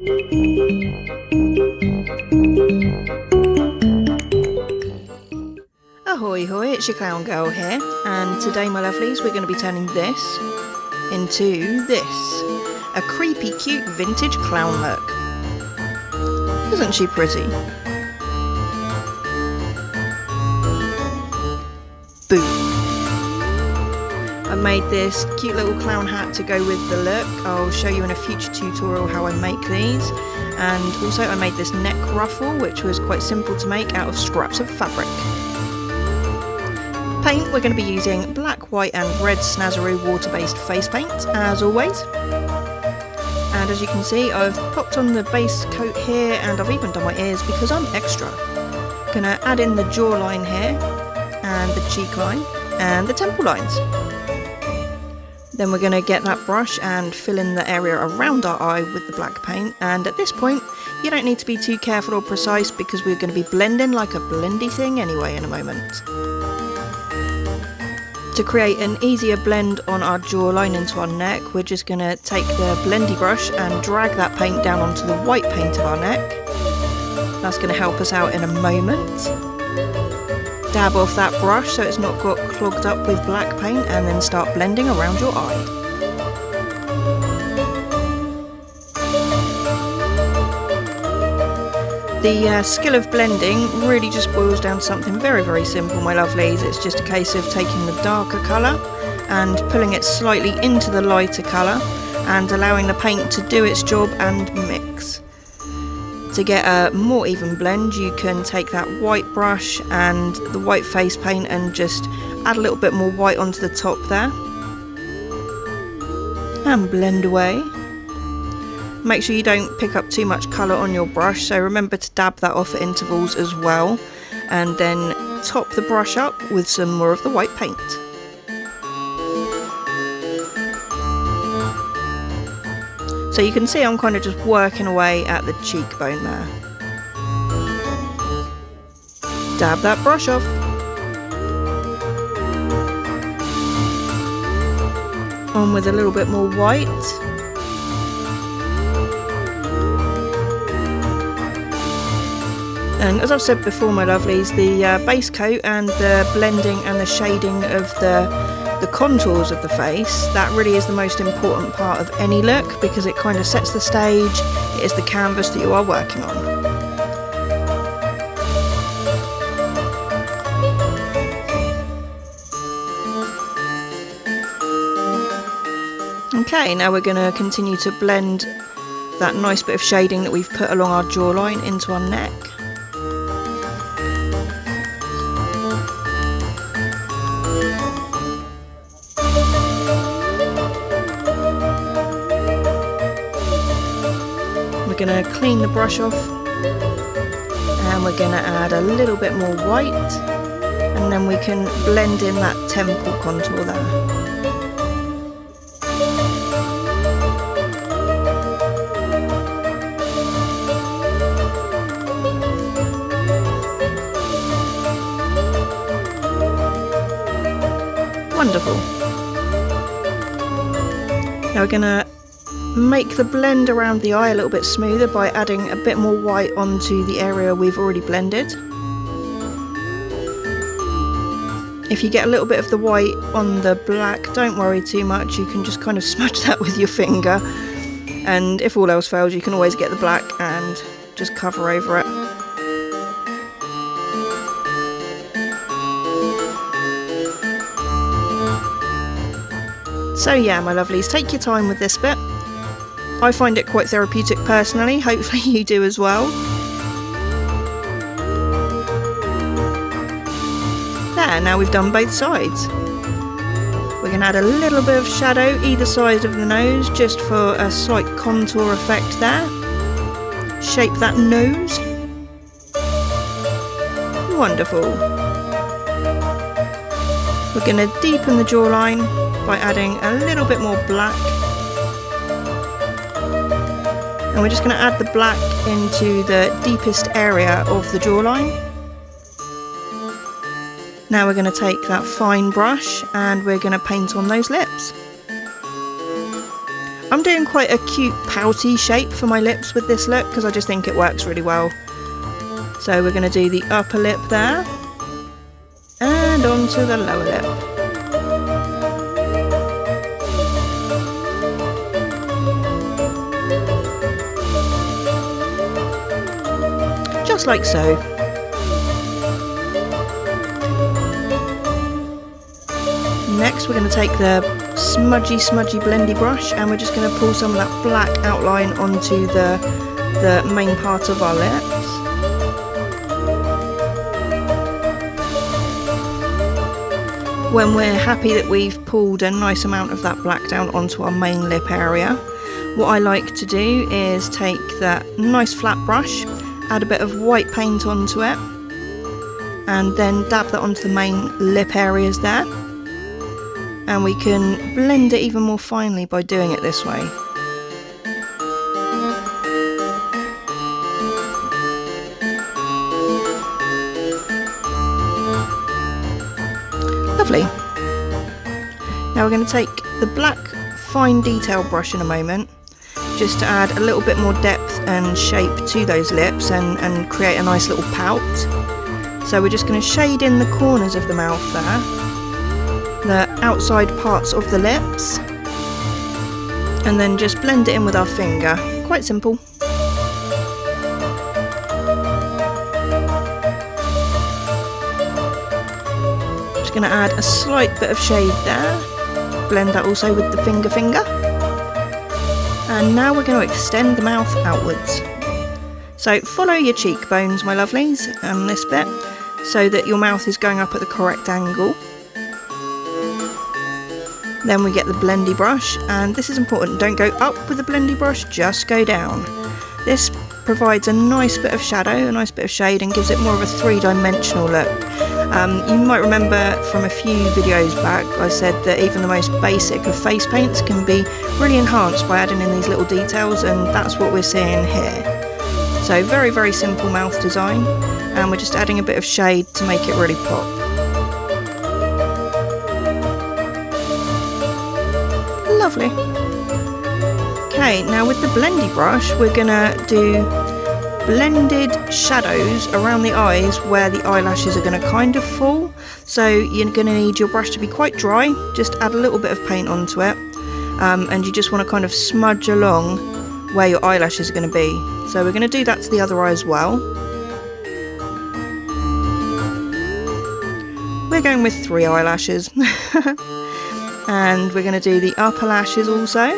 Ahoy hoy, it's your clown girl here, and today my lovelies we're going to be turning this into this. A creepy cute vintage clown look. Isn't she pretty? Boom. I made this cute little clown hat to go with the look. I'll show you in a future tutorial how I make these. And also I made this neck ruffle, which was quite simple to make out of scraps of fabric. Paint, we're going to be using black, white and red Snazaroo water-based face paint, as always. And as you can see, I've popped on the base coat here, and I've even done my ears because I'm extra. Gonna add in the jawline here, and the cheek line, and the temple lines. Then we're going to get that brush and fill in the area around our eye with the black paint, and at this point you don't need to be too careful or precise because we're going to be blending like a blendy thing anyway in a moment. To create an easier blend on our jawline into our neck, we're just going to take the blendy brush and drag that paint down onto the white paint of our neck. That's going to help us out in a moment. Dab off that brush so it's not got clogged up with black paint, and then start blending around your eye. The skill of blending really just boils down to something very, very simple, my lovelies. It's just a case of taking the darker colour and pulling it slightly into the lighter colour and allowing the paint to do its job and mix. To get a more even blend, you can take that white brush and the white face paint and just add a little bit more white onto the top there and blend away. Make sure you don't pick up too much colour on your brush, so remember to dab that off at intervals as well, and then top the brush up with some more of the white paint. So you can see I'm kind of just working away at the cheekbone there. Dab that brush off. On with a little bit more white. And as I've said before, my lovelies, the base coat and the blending and the shading of the contours of the face, that really is the most important part of any look because it kind of sets the stage. It is the canvas that you are working on. Okay, now we're going to continue to blend that nice bit of shading that we've put along our jawline into our neck. We're going to clean the brush off and we're going to add a little bit more white, and then we can blend in that temple contour there. Wonderful. Now we're going to make the blend around the eye a little bit smoother by adding a bit more white onto the area we've already blended. If you get a little bit of the white on the black, don't worry too much, you can just kind of smudge that with your finger, and if all else fails you can always get the black and just cover over it. So yeah, my lovelies, take your time with this bit. I find it quite therapeutic personally, hopefully you do as well. There, now we've done both sides. We're going to add a little bit of shadow either side of the nose just for a slight contour effect there. Shape that nose. Wonderful. We're going to deepen the jawline by adding a little bit more black. And we're just going to add the black into the deepest area of the jawline. Now we're going to take that fine brush and we're going to paint on those lips. I'm doing quite a cute pouty shape for my lips with this look because I just think it works really well. So we're going to do the upper lip there and onto the lower lip. Just like so. Next we're going to take the smudgy blendy brush and we're just going to pull some of that black outline onto the main part of our lips. When we're happy that we've pulled a nice amount of that black down onto our main lip area, what I like to do is take that nice flat brush, add a bit of white paint onto it, and then dab that onto the main lip areas there. And we can blend it even more finely by doing it this way. Lovely. Now we're going to take the black fine detail brush in a moment, just to add a little bit more depth and shape to those lips and create a nice little pout. So we're just going to shade in the corners of the mouth there, the outside parts of the lips, and then just blend it in with our finger. Quite simple. Just going to add a slight bit of shade there, blend that also with the finger. And now we're going to extend the mouth outwards. So follow your cheekbones, my lovelies, and this bit, so that your mouth is going up at the correct angle. Then we get the blendy brush, and this is important, don't go up with the blendy brush, just go down. This provides a nice bit of shadow, a nice bit of shade, and gives it more of a three-dimensional look. You might remember from a few videos back I said that even the most basic of face paints can be really enhanced by adding in these little details, and that's what we're seeing here. So very simple mouth design, and we're just adding a bit of shade to make it really pop. Lovely. Okay, now with the blendy brush we're gonna do blended shadows around the eyes where the eyelashes are going to kind of fall. So you're going to need your brush to be quite dry, just add a little bit of paint onto it, and you just want to kind of smudge along where your eyelashes are going to be. So we're going to do that to the other eye as well. We're going with 3 eyelashes. And we're going to do the upper lashes also.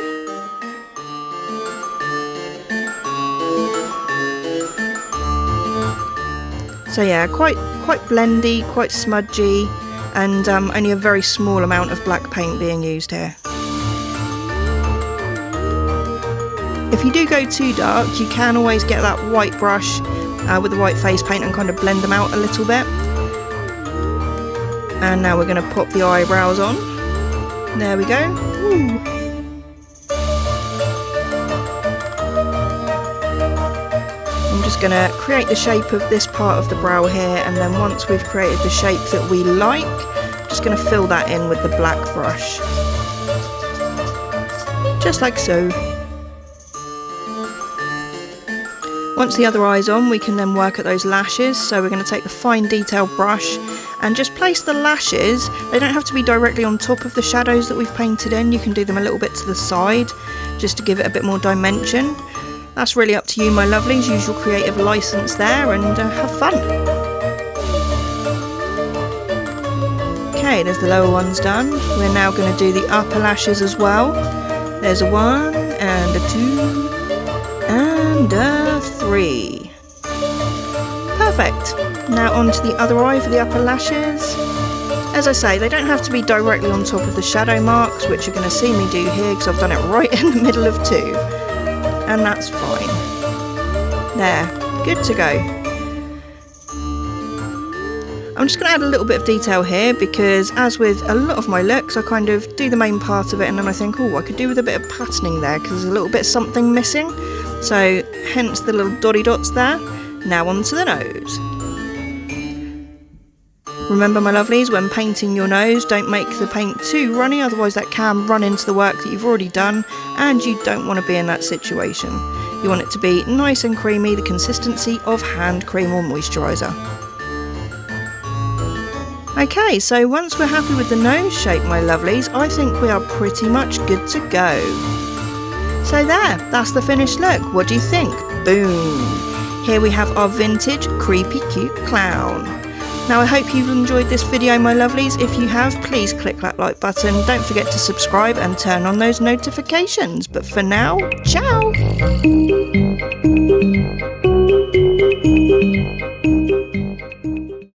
So yeah, quite blendy, quite smudgy, and only a very small amount of black paint being used here. If you do go too dark, you can always get that white brush with the white face paint and kind of blend them out a little bit. And now we're going to pop the eyebrows on. There we go. Ooh. I'm just going to create the shape of this part of the brow here, and then once we've created the shape that we like, I'm just going to fill that in with the black brush. Just like so. Once the other eye's on, we can then work at those lashes. So we're going to take the fine detail brush and just place the lashes. They don't have to be directly on top of the shadows that we've painted in. You can do them a little bit to the side just to give it a bit more dimension. That's really up to you, my lovelies. Use your creative license there and have fun. Okay, there's the lower ones done. We're now going to do the upper lashes as well. There's a 1 and a 2 and a 3. Perfect. Now on to the other eye for the upper lashes. As I say, they don't have to be directly on top of the shadow marks, which you're going to see me do here because I've done it right in the middle of 2. And that's fine. There, good to go. I'm just going to add a little bit of detail here because, as with a lot of my looks, I kind of do the main part of it and then I think, oh, I could do with a bit of patterning there because there's a little bit something missing. So hence the little dotty dots there. Now onto the nose. Remember my lovelies, when painting your nose, don't make the paint too runny, otherwise that can run into the work that you've already done, and you don't want to be in that situation. You want it to be nice and creamy, the consistency of hand cream or moisturiser. Okay, so once we're happy with the nose shape, my lovelies, I think we are pretty much good to go. So there, that's the finished look. What do you think? Boom! Here we have our vintage creepy cute clown. Now I hope you've enjoyed this video, my lovelies. If you have, please click that like button. Don't forget to subscribe and turn on those notifications. But for now, ciao!